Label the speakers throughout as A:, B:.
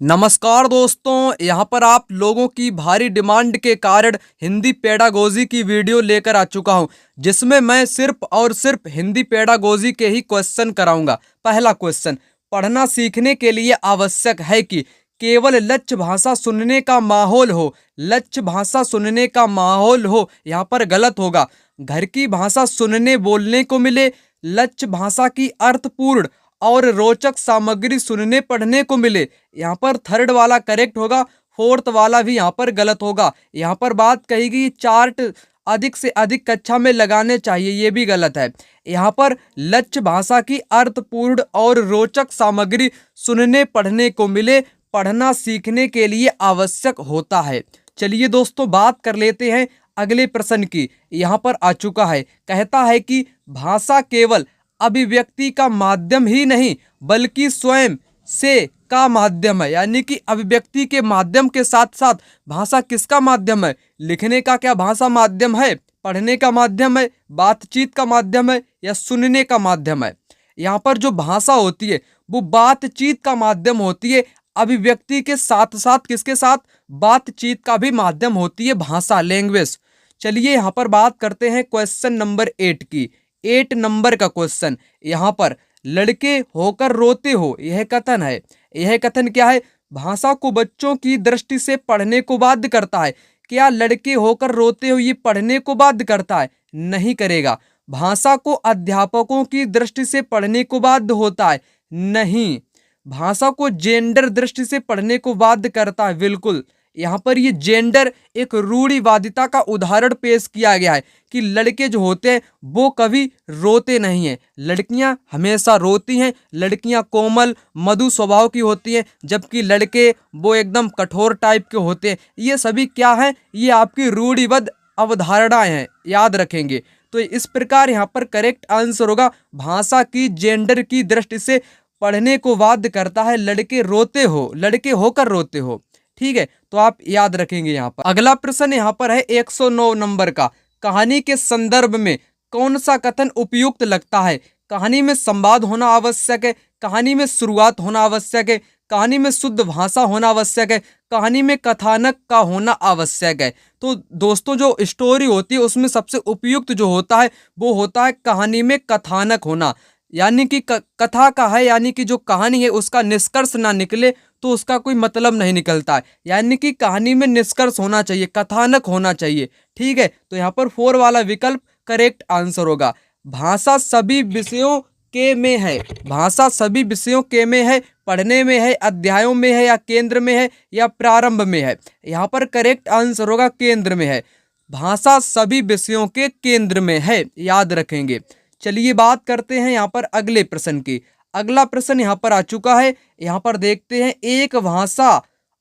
A: नमस्कार दोस्तों, यहाँ पर आप लोगों की भारी डिमांड के कारण हिंदी पेडागोजी की वीडियो लेकर आ चुका हूँ, जिसमें मैं सिर्फ और सिर्फ हिंदी पेडागोजी के ही क्वेश्चन कराऊंगा। पहला क्वेश्चन, पढ़ना सीखने के लिए आवश्यक है कि केवल लक्ष्य भाषा सुनने का माहौल हो। लक्ष्य भाषा सुनने का माहौल हो, यहाँ पर गलत होगा। घर की भाषा सुनने बोलने को मिले, लक्ष्य भाषा की अर्थपूर्ण और रोचक सामग्री सुनने पढ़ने को मिले। यहाँ पर थर्ड वाला करेक्ट होगा, फोर्थ वाला भी यहाँ पर गलत होगा। यहाँ पर बात कहेगी चार्ट अधिक से अधिक कक्षा में लगाने चाहिए, ये भी गलत है। यहाँ पर लक्ष्य भाषा की अर्थपूर्ण और रोचक सामग्री सुनने पढ़ने को मिले, पढ़ना सीखने के लिए आवश्यक होता है। चलिए दोस्तों, बात कर लेते हैं अगले प्रश्न की। यहाँ पर आ चुका है, कहता है कि भाषा केवल अभिव्यक्ति का माध्यम ही नहीं बल्कि स्वयं से का माध्यम है। यानी कि अभिव्यक्ति के माध्यम के साथ साथ भाषा किसका माध्यम है? लिखने का क्या भाषा माध्यम है? पढ़ने का माध्यम है? बातचीत का माध्यम है? या सुनने का माध्यम है? यहाँ पर जो भाषा होती है वो बातचीत का माध्यम होती है। अभिव्यक्ति के साथ साथ किसके साथ? बातचीत का भी माध्यम होती है भाषा, लैंग्वेज। चलिए यहाँ पर बात करते हैं क्वेश्चन नंबर 8 की। 8 नंबर का क्वेश्चन, यहाँ पर लड़के होकर रोते हो, यह कथन है। यह कथन क्या है? भाषा को बच्चों की दृष्टि से पढ़ने को बाध्य करता है। क्या लड़के होकर रोते हो ये पढ़ने को बाध्य करता है? नहीं करेगा। भाषा को अध्यापकों की दृष्टि से पढ़ने को बाध्य होता है? नहीं। भाषा को जेंडर दृष्टि से पढ़ने को बाध्य करता है? बिल्कुल। यहाँ पर ये जेंडर एक रूढ़िवादिता का उदाहरण पेश किया गया है कि लड़के जो होते हैं वो कभी रोते नहीं हैं, लड़कियां हमेशा रोती हैं। लड़कियां कोमल मधु स्वभाव की होती हैं, जबकि लड़के वो एकदम कठोर टाइप के होते हैं। ये सभी क्या हैं? ये आपकी रूढ़िबद्ध अवधारणाएं हैं, याद रखेंगे। तो इस प्रकार यहाँ पर करेक्ट आंसर होगा, भाषा की जेंडर की दृष्टि से पढ़ने को बाध्य करता है। लड़के रोते हो, लड़के होकर रोते हो। ठीक है, तो आप याद रखेंगे। यहाँ पर अगला प्रश्न यहाँ पर है 109 नंबर का। कहानी के संदर्भ में कौन सा कथन उपयुक्त लगता है? कहानी में संवाद होना आवश्यक है, कहानी में शुरुआत होना आवश्यक है, कहानी में शुद्ध भाषा होना आवश्यक है, कहानी में कथानक का होना आवश्यक है। तो दोस्तों, जो स्टोरी होती है उसमें सबसे उपयुक्त जो होता है वो होता है कहानी में कथानक होना। यानी कि कथा का है, यानी कि जो कहानी है उसका निष्कर्ष ना निकले तो उसका कोई मतलब नहीं निकलता है। यानी कि कहानी में निष्कर्ष होना चाहिए, कथानक होना चाहिए। ठीक है, तो यहाँ पर 4 वाला विकल्प करेक्ट आंसर होगा। भाषा सभी विषयों के में है। भाषा सभी विषयों के में है, पढ़ने में है, अध्यायों में है, या केंद्र में है, या प्रारंभ में है। यहाँ पर करेक्ट आंसर होगा केंद्र में है। भाषा सभी विषयों के केंद्र में है, याद रखेंगे। चलिए बात करते हैं यहाँ पर अगले प्रश्न की। अगला प्रश्न यहाँ पर आ चुका है। यहाँ पर देखते हैं, एक भाषा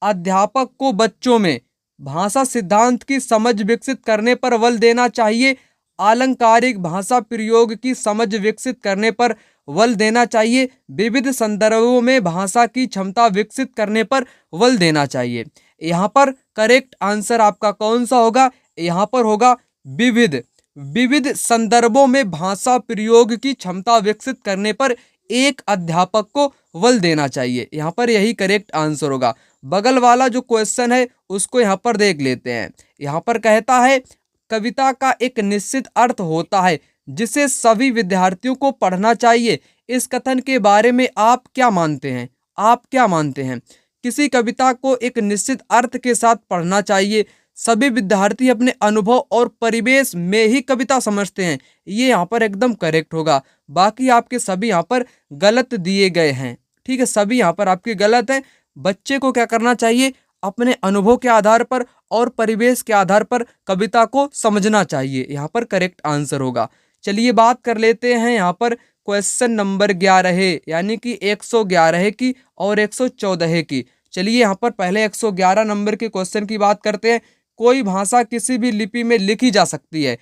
A: अध्यापक को बच्चों में भाषा सिद्धांत की समझ विकसित करने पर बल देना चाहिए, आलंकारिक भाषा प्रयोग की समझ विकसित करने पर बल देना चाहिए, विविध संदर्भों में भाषा की क्षमता विकसित करने पर बल देना चाहिए। यहाँ पर करेक्ट आंसर आपका कौन सा होगा? यहाँ पर होगा विविध। विविध संदर्भों में भाषा प्रयोग की क्षमता विकसित करने पर एक अध्यापक को बल देना चाहिए। यहाँ पर यही करेक्ट आंसर होगा। बगल वाला जो क्वेश्चन है उसको यहाँ पर देख लेते हैं। यहाँ पर कहता है, कविता का एक निश्चित अर्थ होता है जिसे सभी विद्यार्थियों को पढ़ना चाहिए। इस कथन के बारे में आप क्या मानते हैं? आप क्या मानते हैं? किसी कविता को एक निश्चित अर्थ के साथ पढ़ना चाहिए, सभी विद्यार्थी अपने अनुभव और परिवेश में ही कविता समझते हैं, ये यहाँ पर एकदम करेक्ट होगा। बाकी आपके सभी यहाँ पर गलत दिए गए हैं। ठीक है, सभी यहाँ पर आपके गलत हैं। बच्चे को क्या करना चाहिए? अपने अनुभव के आधार पर और परिवेश के आधार पर कविता को समझना चाहिए, यहाँ पर करेक्ट आंसर होगा। चलिए बात कर लेते हैं यहाँ पर क्वेश्चन नंबर 11 यानी कि 111 की और 114 की। चलिए यहाँ पर पहले 111 नंबर के क्वेश्चन की बात करते हैं। कोई भाषा किसी भी लिपि में लिखी जा सकती है,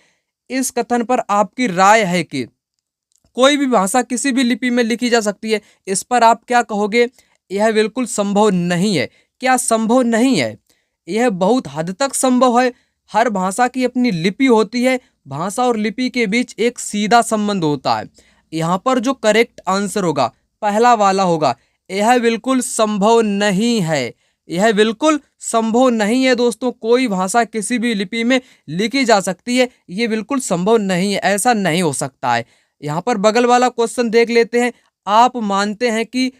A: इस कथन पर आपकी राय है कि कोई भी भाषा किसी भी लिपि में लिखी जा सकती है, इस पर आप क्या कहोगे? यह बिल्कुल संभव नहीं है। क्या संभव नहीं है? यह बहुत हद तक संभव है। हर भाषा की अपनी लिपि होती है, भाषा और लिपि के बीच एक सीधा संबंध होता है। यहाँ पर जो करेक्ट आंसर होगा पहला वाला होगा। यह बिल्कुल संभव नहीं है। यह बिल्कुल संभव नहीं है दोस्तों, कोई भाषा किसी भी लिपि में लिखी जा सकती है, ये बिल्कुल संभव नहीं है, ऐसा नहीं हो सकता है। यहाँ पर बगल वाला क्वेश्चन देख लेते हैं। आप मानते हैं कि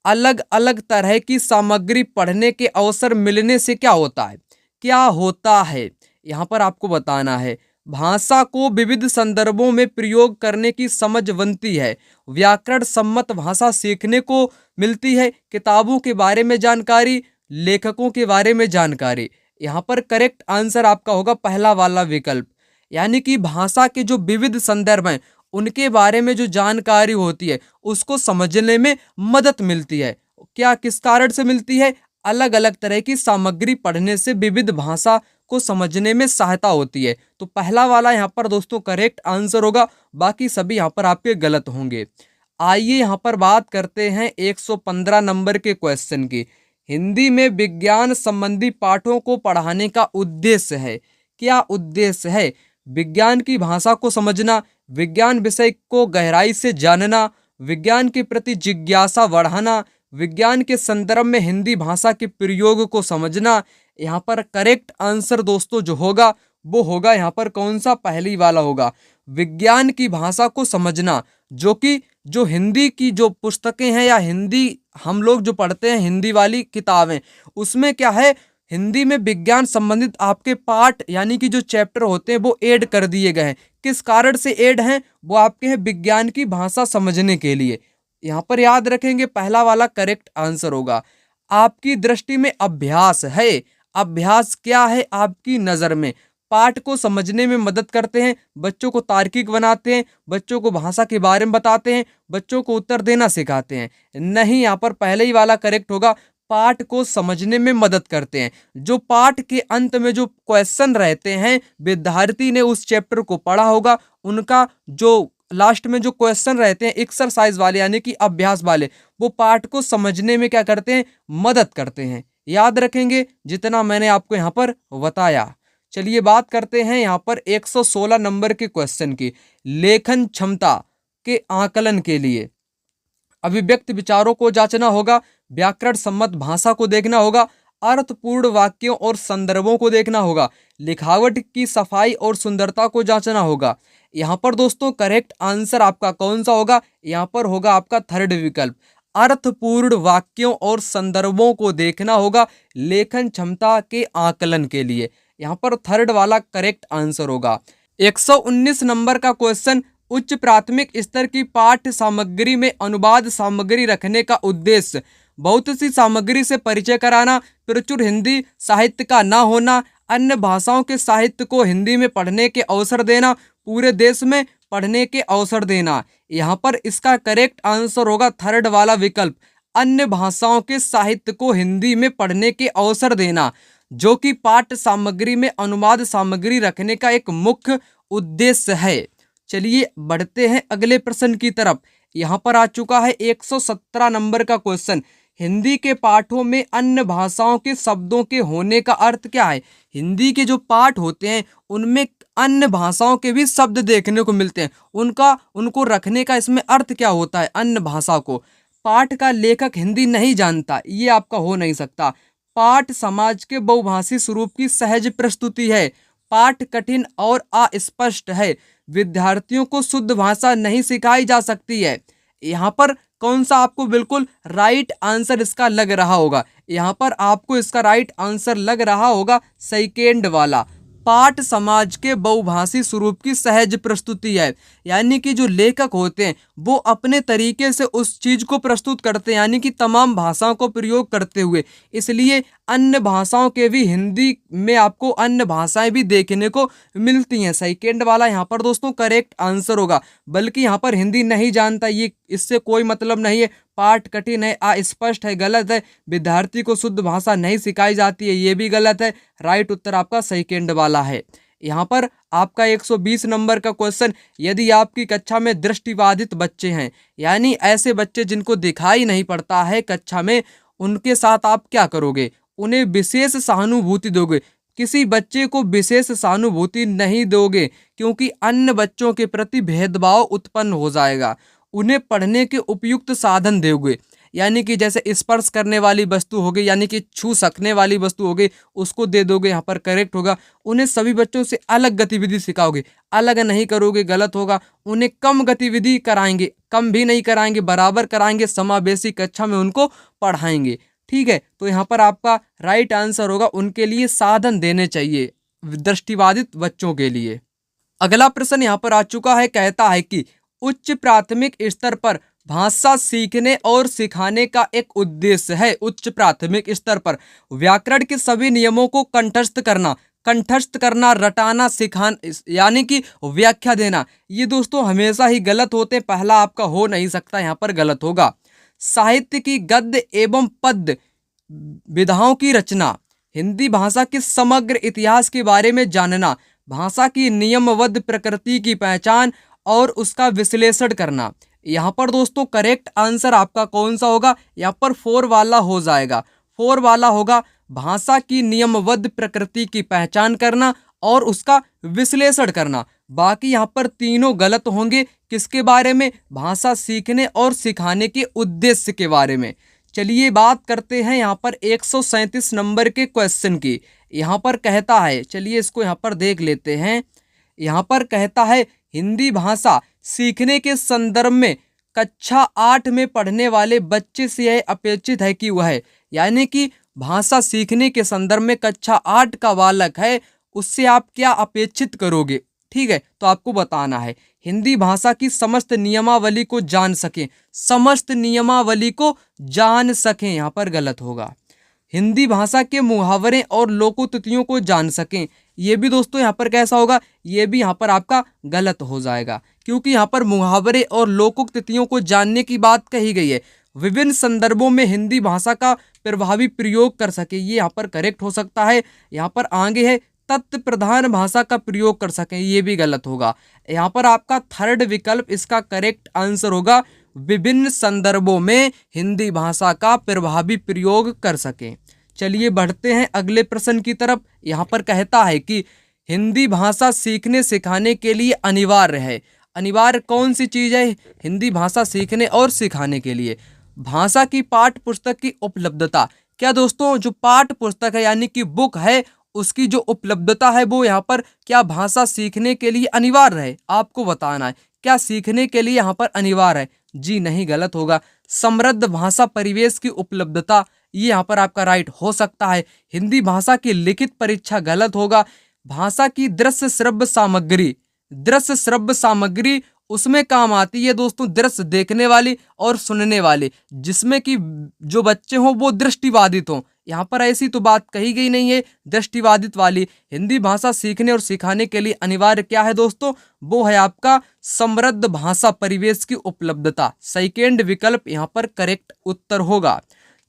A: अलग अलग तरह की सामग्री पढ़ने के अवसर मिलने से क्या होता है? क्या होता है? यहाँ पर आपको बताना है। भाषा को विविध संदर्भों में प्रयोग करने की समझ बनती है, व्याकरण सम्मत भाषा सीखने को मिलती है, किताबों के बारे में जानकारी, लेखकों के बारे में जानकारी। यहाँ पर करेक्ट आंसर आपका होगा पहला वाला विकल्प, यानी कि भाषा के जो विविध संदर्भ हैं उनके बारे में जो जानकारी होती है उसको समझने में मदद मिलती है। क्या किस कारण से मिलती है? अलग अलग तरह की सामग्री पढ़ने से विविध भाषा को समझने में सहायता होती है। तो पहला वाला यहाँ पर दोस्तों करेक्ट आंसर होगा, बाकी सभी यहाँ पर आपके गलत होंगे। आइए यहाँ पर बात करते हैं 115 नंबर के क्वेश्चन की। हिंदी में विज्ञान संबंधी पाठों को पढ़ाने का उद्देश्य है। क्या उद्देश्य है? विज्ञान की भाषा को समझना, विज्ञान विषय को गहराई से जानना, विज्ञान के प्रति जिज्ञासा बढ़ाना, विज्ञान के संदर्भ में हिंदी भाषा के प्रयोग को समझना। यहाँ पर करेक्ट आंसर दोस्तों जो होगा वो होगा यहाँ पर कौन सा? पहली वाला होगा, विज्ञान की भाषा को समझना। जो कि जो हिंदी की जो पुस्तकें हैं या हिंदी हम लोग जो पढ़ते हैं हिंदी वाली किताबें, उसमें क्या है, हिंदी में विज्ञान संबंधित आपके पाठ यानी कि जो चैप्टर होते हैं वो ऐड कर दिए गए हैं। किस कारण से ऐड हैं? वो आपके हैं विज्ञान की भाषा समझने के लिए। यहाँ पर याद रखेंगे पहला वाला करेक्ट आंसर होगा। आपकी दृष्टि में अभ्यास है। अभ्यास क्या है आपकी नज़र में? पाठ को समझने में मदद करते हैं, बच्चों को तार्किक बनाते हैं, बच्चों को भाषा के बारे में बताते हैं, बच्चों को उत्तर देना सिखाते हैं। नहीं, यहाँ पर पहले ही वाला करेक्ट होगा, पाठ को समझने में मदद करते हैं। जो पाठ के अंत में जो क्वेश्चन रहते हैं, विद्यार्थी ने उस चैप्टर को पढ़ा होगा, उनका जो लास्ट में जो क्वेश्चन रहते हैं एक्सरसाइज वाले यानी कि अभ्यास वाले, वो पाठ को समझने में क्या करते हैं? मदद करते हैं। याद रखेंगे जितना मैंने आपको यहाँ पर बताया। चलिए बात करते हैं यहाँ पर 116 नंबर के क्वेश्चन की। लेखन क्षमता के आकलन के लिए अभिव्यक्त विचारों को जांचना होगा, व्याकरण सम्मत भाषा को देखना होगा, अर्थपूर्ण वाक्यों और संदर्भों को देखना होगा, लिखावट की सफाई और सुंदरता को जांचना होगा। यहाँ पर दोस्तों करेक्ट आंसर आपका कौन सा होगा? यहाँ पर होगा आपका थर्ड विकल्प, अर्थपूर्ण वाक्यों और संदर्भों को देखना होगा लेखन क्षमता के आकलन के लिए। यहाँ पर थर्ड वाला करेक्ट आंसर होगा। 119 नंबर का क्वेश्चन, उच्च प्राथमिक स्तर की पाठ्य सामग्री में अनुवाद सामग्री रखने का उद्देश्य बहुत सी सामग्री से परिचय कराना, प्रचुर हिंदी साहित्य का न होना, अन्य भाषाओं के साहित्य को हिंदी में पढ़ने के अवसर देना, पूरे देश में पढ़ने के अवसर देना। यहाँ पर इसका करेक्ट आंसर होगा थर्ड वाला विकल्प, अन्य भाषाओं के साहित्य को हिंदी में पढ़ने के अवसर देना, जो कि पाठ्य सामग्री में अनुवाद सामग्री रखने का एक मुख्य उद्देश्य है। चलिए बढ़ते हैं अगले प्रश्न की तरफ। यहाँ पर आ चुका है 117 नंबर का क्वेश्चन, हिंदी के पाठों में अन्य भाषाओं के शब्दों के होने का अर्थ क्या है? हिंदी के जो पाठ होते हैं उनमें अन्य भाषाओं के भी शब्द देखने को मिलते हैं, उनको रखने का इसमें अर्थ क्या होता है? अन्य भाषा को पाठ का लेखक हिंदी नहीं जानता, ये आपका हो नहीं सकता। पाठ समाज के बहुभाषी स्वरूप की सहज प्रस्तुति है, पाठ कठिन और अस्पष्ट है, विद्यार्थियों को शुद्ध भाषा नहीं सिखाई जा सकती है। यहाँ पर कौन सा आपको बिल्कुल राइट आंसर इसका लग रहा होगा? यहाँ पर आपको इसका राइट आंसर लग रहा होगा सेकेंड वाला, पाठ समाज के बहुभाषी स्वरूप की सहज प्रस्तुति है। यानी कि जो लेखक होते हैं वो अपने तरीके से उस चीज को प्रस्तुत करते हैं, यानी कि तमाम भाषाओं को प्रयोग करते हुए, इसलिए अन्य भाषाओं के भी हिंदी में आपको अन्य भाषाएं भी देखने को मिलती हैं। सेकेंड वाला यहाँ पर दोस्तों करेक्ट आंसर होगा। बल्कि यहाँ पर हिंदी नहीं जानता, ये इससे कोई मतलब नहीं है। पाठ कठिन है, अस्पष्ट है, गलत है। विद्यार्थी को शुद्ध भाषा नहीं सिखाई जाती है, ये भी गलत है। राइट उत्तर आपका सेकेंड वाला है। यहाँ पर आपका 120 नंबर का क्वेश्चन, यदि आपकी कक्षा में दृष्टिबाधित बच्चे हैं, यानी ऐसे बच्चे जिनको दिखाई नहीं पड़ता है कक्षा में, उनके साथ आप क्या करोगे? उन्हें विशेष सहानुभूति दोगे। किसी बच्चे को विशेष सहानुभूति नहीं दोगे क्योंकि अन्य बच्चों के प्रति भेदभाव उत्पन्न हो जाएगा। उन्हें पढ़ने के उपयुक्त साधन दोगे। यानी कि जैसे स्पर्श करने वाली वस्तु हो गई, यानी कि छू सकने वाली वस्तु हो गई, उसको दे दोगे, यहाँ पर करेक्ट होगा। उन्हें सभी बच्चों से अलग गतिविधि सिखाओगे, अलग नहीं करोगे, गलत होगा। उन्हें कम गतिविधि कराएंगे, कम भी नहीं कराएंगे, बराबर कराएंगे, समावेशी कक्षा में उनको पढ़ाएंगे। ठीक है, तो यहाँ पर आपका राइट आंसर होगा उनके लिए साधन देने चाहिए दृष्टिबाधित बच्चों के लिए। अगला प्रश्न यहाँ पर आ चुका है, कहता है कि उच्च प्राथमिक स्तर पर भाषा सीखने और सिखाने का एक उद्देश्य है। उच्च प्राथमिक स्तर पर व्याकरण के सभी नियमों को कंठस्थ करना, रटाना, सिखाना, यानी कि व्याख्या देना। ये दोस्तों हमेशा ही गलत होते हैं, पहला आपका हो नहीं सकता, यहाँ पर गलत होगा। साहित्य की गद्य एवं पद्य विधाओं की रचना, हिंदी भाषा के समग्र इतिहास के बारे में जानना, भाषा की नियमबद्ध प्रकृति की पहचान और उसका विश्लेषण करना। यहाँ पर दोस्तों करेक्ट आंसर आपका कौन सा होगा? यहाँ पर 4 वाला हो जाएगा। 4 वाला होगा, भाषा की नियमबद्ध प्रकृति की पहचान करना और उसका विश्लेषण करना। बाकी यहाँ पर तीनों गलत होंगे। किसके बारे में? भाषा सीखने और सिखाने के उद्देश्य के बारे में। चलिए बात करते हैं यहाँ पर 137 नंबर के क्वेश्चन की। यहाँ पर कहता है, चलिए इसको यहाँ पर देख लेते हैं। यहाँ पर कहता है हिंदी भाषा सीखने के संदर्भ में कक्षा 8 में पढ़ने वाले बच्चे से यह अपेक्षित है कि वह, यानी कि भाषा सीखने के संदर्भ में कक्षा 8 का बालक है, उससे आप क्या अपेक्षित करोगे? ठीक है, तो आपको बताना है हिंदी भाषा की समस्त नियमावली को जान सकें, समस्त नियमावली को जान सकें, यहाँ पर गलत होगा। हिंदी भाषा के मुहावरे और लोकोक्तियों को जान सकें, ये भी दोस्तों यहाँ पर कैसा होगा? ये भी यहाँ पर आपका गलत हो जाएगा, क्योंकि यहाँ पर मुहावरे और लोकोक्तियों को जानने की बात कही गई है। विभिन्न संदर्भों में हिंदी भाषा का प्रभावी प्रयोग कर सके, ये यहाँ पर करेक्ट हो सकता है। यहाँ पर आगे है तत्व प्रधान भाषा का प्रयोग कर सकें, ये भी गलत होगा। यहाँ पर आपका थर्ड विकल्प इसका करेक्ट आंसर होगा, विभिन्न संदर्भों में हिंदी भाषा का प्रभावी प्रयोग कर सकें। चलिए बढ़ते हैं अगले प्रश्न की तरफ। यहाँ पर कहता है कि हिंदी भाषा सीखने सिखाने के लिए अनिवार्य है। अनिवार्य कौन सी चीज़ है हिंदी भाषा सीखने और सिखाने के लिए? भाषा की पाठ्य पुस्तक की उपलब्धता। क्या दोस्तों जो पाठ्य पुस्तक है यानी कि बुक है, उसकी जो उपलब्धता है वो यहाँ पर क्या भाषा सीखने के लिए अनिवार्य है? आपको बताना है क्या सीखने के लिए यहाँ पर अनिवार्य है? जी नहीं, गलत होगा। समृद्ध भाषा परिवेश की उपलब्धता, ये यहाँ पर आपका राइट हो सकता है। हिंदी भाषा की लिखित परीक्षा, गलत होगा। भाषा की दृश्य श्रव्य सामग्री, दृश्य श्रव्य सामग्री उसमें काम आती है दोस्तों दृश्य देखने वाली और सुनने वाली, जिसमें कि जो बच्चे हों वो दृष्टिबाधित हों। यहाँ पर ऐसी तो बात कही गई नहीं है दृष्टिबाधित वाली। हिंदी भाषा सीखने और सिखाने के लिए अनिवार्य क्या है दोस्तों? वो है आपका समृद्ध भाषा परिवेश की उपलब्धता। सेकेंड विकल्प यहाँ पर करेक्ट उत्तर होगा।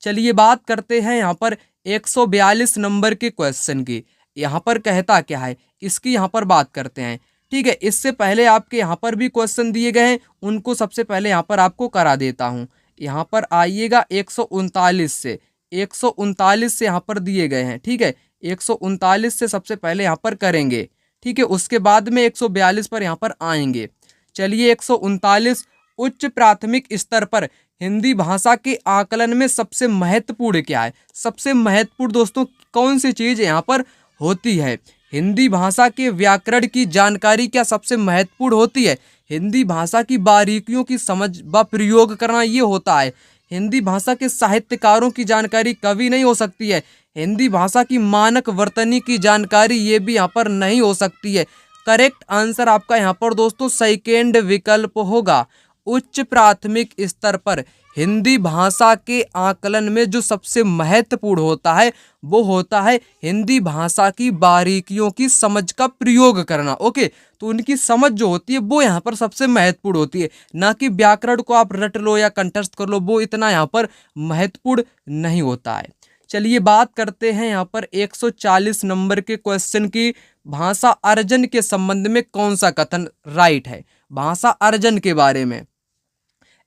A: चलिए बात करते हैं यहाँ पर 142 नंबर के क्वेश्चन की। यहाँ पर कहता क्या है, इसकी यहाँ पर बात करते हैं। ठीक है, इससे पहले आपके यहाँ पर भी क्वेश्चन दिए गए हैं, उनको सबसे पहले यहाँ पर आपको करा देता हूँ। यहाँ पर आइएगा 139 से, 139 से यहाँ पर दिए गए हैं। ठीक है, 139 से सबसे पहले यहाँ पर करेंगे। ठीक है, उसके बाद में 142 पर यहाँ पर आएंगे। चलिए 139, उच्च प्राथमिक स्तर पर हिंदी भाषा के आकलन में सबसे महत्वपूर्ण क्या है? सबसे महत्वपूर्ण दोस्तों कौन सी चीज़ यहाँ पर होती है? हिंदी भाषा के व्याकरण की जानकारी क्या सबसे महत्वपूर्ण होती है? हिंदी भाषा की बारीकियों की समझ व प्रयोग करना ये होता है। हिंदी भाषा के साहित्यकारों की जानकारी कभी नहीं हो सकती है। हिंदी भाषा की मानक वर्तनी की जानकारी ये भी यहाँ पर नहीं हो सकती है। करेक्ट आंसर आपका यहाँ पर दोस्तों सेकेंड विकल्प होगा। उच्च प्राथमिक स्तर पर हिंदी भाषा के आकलन में जो सबसे महत्वपूर्ण होता है वो होता है हिंदी भाषा की बारीकियों की समझ का प्रयोग करना। ओके, तो उनकी समझ जो होती है वो यहाँ पर सबसे महत्वपूर्ण होती है, ना कि व्याकरण को आप रट लो या कंठस्थ कर लो, वो इतना यहाँ पर महत्वपूर्ण नहीं होता है। चलिए बात करते हैं यहाँ पर 140 नंबर के क्वेश्चन की। भाषा अर्जन के संबंध में कौन सा कथन राइट है? भाषा अर्जन के बारे में,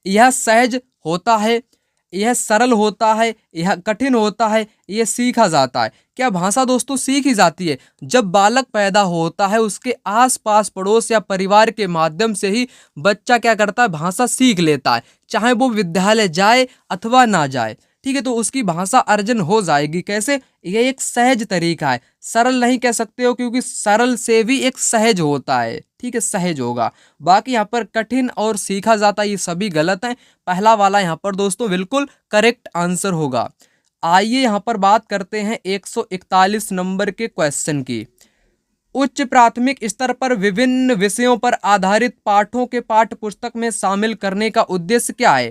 A: यह सहज होता है, यह सरल होता है, यह कठिन होता है, यह सीखा जाता है। क्या भाषा दोस्तों सीखी जाती है? जब बालक पैदा होता है उसके आस-पास पड़ोस या परिवार के माध्यम से ही बच्चा क्या करता है, भाषा सीख लेता है, चाहे वो विद्यालय जाए अथवा ना जाए। ठीक है, तो उसकी भाषा अर्जन हो जाएगी। कैसे? यह एक सहज तरीका है, सरल नहीं कह सकते हो क्योंकि सरल से भी एक सहज होता है। ठीक है, सहज होगा। बाकी यहाँ पर कठिन और सीखा जाता, ये सभी गलत हैं। पहला वाला यहाँ पर दोस्तों बिल्कुल करेक्ट आंसर होगा। आइए यहाँ पर बात करते हैं 141 नंबर के क्वेश्चन की। उच्च प्राथमिक स्तर पर विभिन्न विषयों पर आधारित पाठों के पाठ्य पुस्तक में शामिल करने का उद्देश्य क्या है?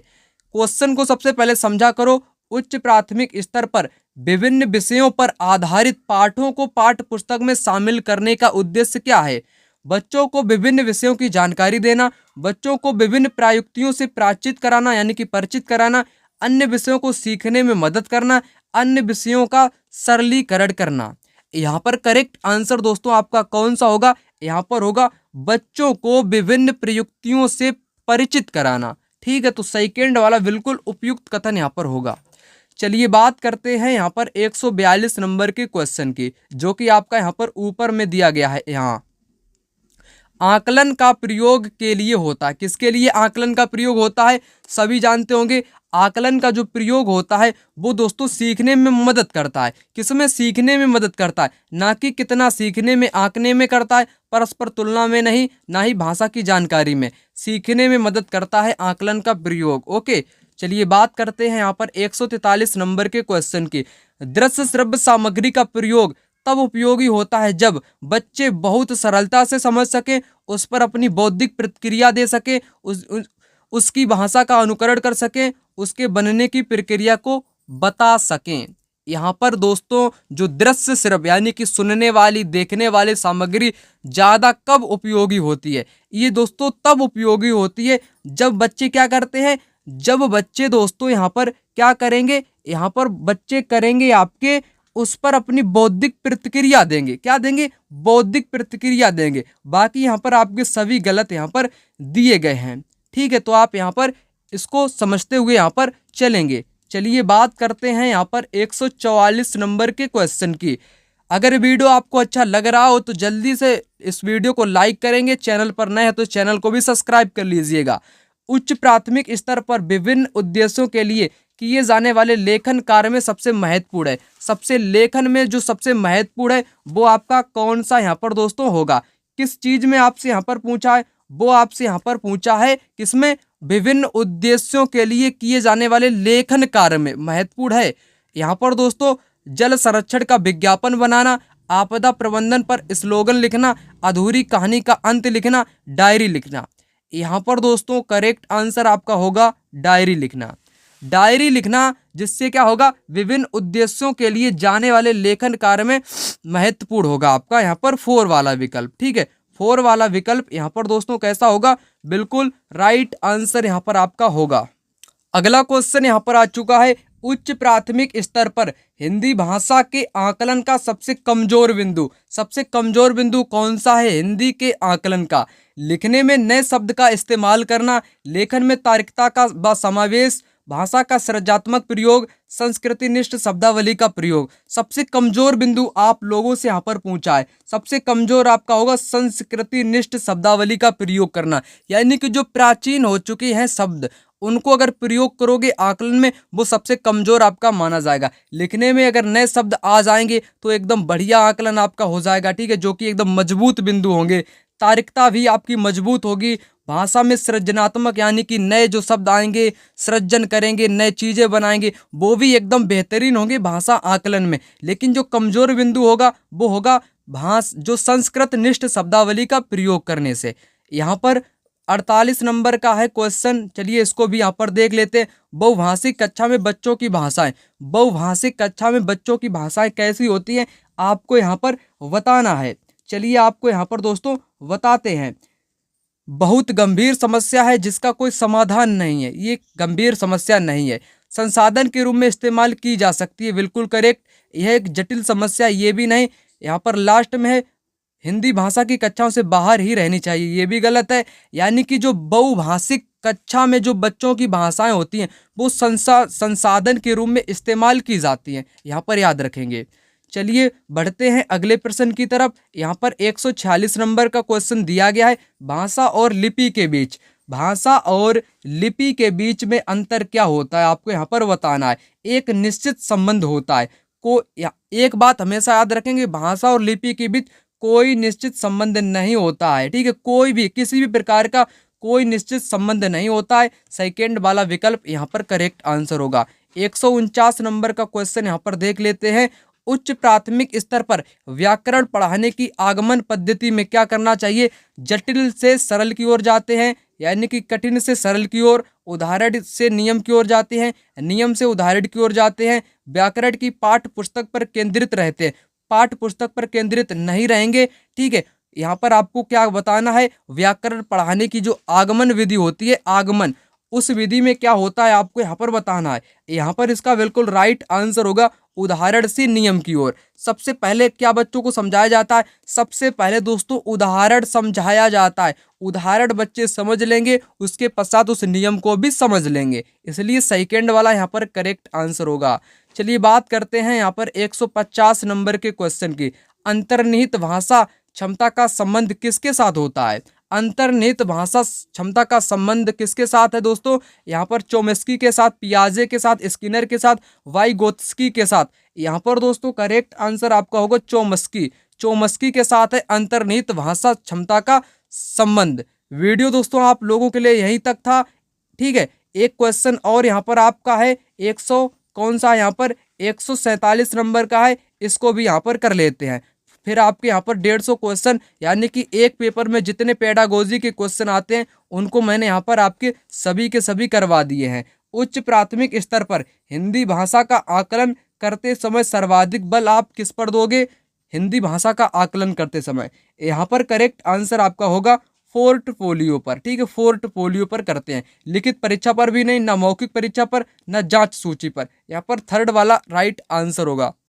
A: क्वेश्चन को सबसे पहले समझा करो। उच्च प्राथमिक स्तर पर विभिन्न विषयों पर आधारित पाठों को पाठ्य पुस्तक में शामिल करने का उद्देश्य क्या है? बच्चों को विभिन्न विषयों की जानकारी देना, बच्चों को विभिन्न प्रयुक्तियों से परिचित कराना यानी कि परिचित कराना, अन्य विषयों को सीखने में मदद करना, अन्य विषयों का सरलीकरण करना। यहाँ पर करेक्ट आंसर दोस्तों आपका कौन सा होगा? यहाँ पर होगा बच्चों को विभिन्न प्रयुक्तियों से परिचित कराना। ठीक है, तो सेकंड वाला बिल्कुल उपयुक्त कथन यहाँ पर होगा। चलिए बात करते हैं यहाँ पर 142 नंबर के क्वेश्चन की, जो कि आपका यहाँ पर ऊपर में दिया गया है। यहाँ आकलन का प्रयोग के लिए होता है। किसके लिए आकलन का प्रयोग होता है? सभी जानते होंगे आकलन का जो प्रयोग होता है वो दोस्तों सीखने में मदद करता है। किसमें? सीखने में मदद करता है, ना कि कितना सीखने में, आंकने में करता है, परस्पर तुलना में नहीं, ना ही भाषा की जानकारी में। सीखने में मदद करता है आकलन का प्रयोग। ओके, चलिए बात करते हैं यहाँ पर 143 नंबर के क्वेश्चन की। दृश्य श्रव्य सामग्री का प्रयोग तब उपयोगी होता है जब बच्चे बहुत सरलता से समझ सकें, उस पर अपनी बौद्धिक प्रतिक्रिया दे सकें, उसकी भाषा का अनुकरण कर सकें, उसके बनने की प्रक्रिया को बता सकें। यहाँ पर दोस्तों जो दृश्य श्रव्य यानी कि सुनने वाली, देखने वाली सामग्री ज़्यादा कब उपयोगी होती है? ये दोस्तों तब उपयोगी होती है जब बच्चे क्या करते हैं, जब बच्चे दोस्तों यहाँ पर क्या करेंगे, यहाँ पर बच्चे करेंगे आपके उस पर अपनी बौद्धिक प्रतिक्रिया देंगे। क्या देंगे? बौद्धिक प्रतिक्रिया देंगे। बाकी यहाँ पर आपके सभी गलत यहाँ पर दिए गए हैं। ठीक है, तो आप यहाँ पर इसको समझते हुए यहाँ पर चलेंगे। चलिए बात करते हैं यहाँ पर 144 नंबर के क्वेश्चन की। अगर वीडियो आपको अच्छा लग रहा हो तो जल्दी से इस वीडियो को लाइक करेंगे, चैनल पर नए हैं तो चैनल को भी सब्सक्राइब कर लीजिएगा। उच्च प्राथमिक स्तर पर विभिन्न उद्देश्यों के लिए किए जाने वाले लेखन कार्य में सबसे महत्वपूर्ण है। सबसे लेखन में जो सबसे महत्वपूर्ण है वो आपका कौन सा यहाँ पर दोस्तों होगा? किस चीज में आपसे यहाँ पर पूछा है? वो आपसे यहाँ पर पूछा है किसमें? विभिन्न उद्देश्यों के लिए किए जाने वाले लेखन कार्य में महत्वपूर्ण है। यहाँ पर दोस्तों जल संरक्षण का विज्ञापन बनाना, आपदा प्रबंधन पर स्लोगन लिखना, अधूरी कहानी का अंत लिखना, डायरी लिखना। यहाँ पर दोस्तों करेक्ट आंसर आपका होगा डायरी लिखना। डायरी लिखना, जिससे क्या होगा, विभिन्न उद्देश्यों के लिए जाने वाले लेखन कार्य में महत्वपूर्ण होगा आपका यहाँ पर 4 वाला विकल्प। ठीक है, 4 वाला विकल्प यहाँ पर दोस्तों कैसा होगा? बिल्कुल राइट आंसर यहाँ पर आपका होगा। अगला क्वेश्चन यहाँ पर आ चुका है। उच्च प्राथमिक स्तर पर हिंदी भाषा के आकलन का सबसे कमजोर बिंदु, सबसे कमजोर बिंदु कौन सा है हिंदी के आकलन का? लिखने में नए शब्द का इस्तेमाल करना, लेखन में तार्किकता का समावेश, भाषा का सृजनात्मक प्रयोग, संस्कृतिनिष्ठ शब्दावली का प्रयोग। सबसे कमजोर बिंदु आप लोगों से यहाँ पर पूछा है, सबसे कमजोर आपका होगा संस्कृतिनिष्ठ शब्दावली का प्रयोग करना। यानी कि जो प्राचीन हो चुके हैं शब्द उनको अगर प्रयोग करोगे आकलन में, वो सबसे कमजोर आपका माना जाएगा। लिखने में अगर नए शब्द आ जाएंगे तो एकदम बढ़िया आकलन आपका हो जाएगा। ठीक है, जो कि एकदम मजबूत बिंदु होंगे। तार्किकता भी आपकी मजबूत होगी। भाषा में सृजनात्मक यानी कि नए जो शब्द आएंगे, सृजन करेंगे, नए चीजें बनाएंगे, वो भी एकदम बेहतरीन होंगे भाषा आकलन में। लेकिन जो कमजोर बिंदु होगा वो होगा जो संस्कृत निष्ठ शब्दावली का प्रयोग करने से। यहाँ पर 48 नंबर का है क्वेश्चन। चलिए इसको भी यहाँ पर देख लेते हैं। बहुभाषिक कक्षा में बच्चों की भाषाएं, बहुभाषिक कक्षा में बच्चों की भाषाएं कैसी होती हैं आपको यहाँ पर बताना है। चलिए आपको यहाँ पर दोस्तों बताते हैं। बहुत गंभीर समस्या है जिसका कोई समाधान नहीं है, ये गंभीर समस्या नहीं है। संसाधन के रूप में इस्तेमाल की जा सकती है, बिल्कुल करेक्ट। यह एक जटिल समस्या ये भी नहीं। यहाँ पर लास्ट में है हिंदी भाषा की कक्षाओं से बाहर ही रहनी चाहिए, ये भी गलत है। यानी कि जो बहुभाषिक कक्षा में जो बच्चों की भाषाएं होती हैं वो संसाधन के रूप में इस्तेमाल की जाती हैं, यहाँ पर याद रखेंगे। चलिए बढ़ते हैं अगले प्रश्न की तरफ। यहाँ पर 146 नंबर का क्वेश्चन दिया गया है, भाषा और लिपि के बीच। भाषा और लिपि के बीच में अंतर क्या होता है आपको यहाँ पर बताना है। एक निश्चित संबंध होता है। एक बात हमेशा याद रखेंगे, भाषा और लिपि के बीच कोई निश्चित संबंध नहीं होता है, ठीक है। कोई भी किसी भी प्रकार का कोई निश्चित संबंध नहीं होता है। सेकेंड वाला विकल्प यहाँ पर करेक्ट आंसर होगा। 149 नंबर का क्वेश्चन यहाँ पर देख लेते हैं। उच्च प्राथमिक स्तर पर व्याकरण पढ़ाने की आगमन पद्धति में क्या करना चाहिए। जटिल से सरल की ओर जाते हैं, यानी कि कठिन से सरल की ओर। उदाहरण से नियम की ओर जाते हैं, नियम से उदाहरण की ओर जाते हैं। व्याकरण की पाठ्य पुस्तक पर केंद्रित रहते हैं, पाठ्य पुस्तक पर केंद्रित नहीं रहेंगे, ठीक है। यहाँ पर आपको क्या बताना है, व्याकरण पढ़ाने की जो आगमन विधि होती है, आगमन, उस विधि में क्या होता है आपको यहाँ पर बताना है। यहाँ पर इसका बिल्कुल राइट आंसर होगा उदाहरण से नियम की ओर। सबसे पहले क्या बच्चों को समझाया जाता है, सबसे पहले दोस्तों उदाहरण समझाया जाता है। उदाहरण बच्चे समझ लेंगे, उसके पश्चात उस नियम को भी समझ लेंगे, इसलिए सेकेंड वाला यहाँ पर करेक्ट आंसर होगा। चलिए बात करते हैं यहाँ पर 150 नंबर के क्वेश्चन की। अंतर्निहित भाषा क्षमता का संबंध किसके साथ होता है। अंतर्निहित भाषा क्षमता का संबंध किसके साथ है दोस्तों, यहाँ पर चोम्स्की के साथ, पियाजे के साथ, स्किनर के साथ, वाइगोत्स्की के साथ। यहाँ पर दोस्तों करेक्ट आंसर आपका होगा चोम्स्की। चोम्स्की के साथ है अंतर्निहित भाषा क्षमता का संबंध। वीडियो दोस्तों आप लोगों के लिए यहीं तक था, ठीक है। एक क्वेश्चन और यहाँ पर आपका है 100 कौन सा, यहाँ पर 147 नंबर का है, इसको भी यहाँ पर कर लेते हैं। फिर आपके यहाँ पर 150 क्वेश्चन, यानी कि एक पेपर में जितने पेडागोजी के क्वेश्चन आते हैं उनको मैंने यहाँ पर आपके सभी के सभी करवा दिए हैं। उच्च प्राथमिक स्तर पर हिंदी भाषा का आकलन करते समय सर्वाधिक बल आप किस पर दोगे। हिंदी भाषा का आकलन करते समय यहाँ पर करेक्ट आंसर आपका होगा पोर्टफोलियो पर, ठीक है। पोर्टफोलियो पर करते हैं, लिखित परीक्षा पर भी नहीं, ना मौखिक परीक्षा पर, ना जांच सूची पर। यहाँ पर थर्ड वाला राइट आंसर होगा।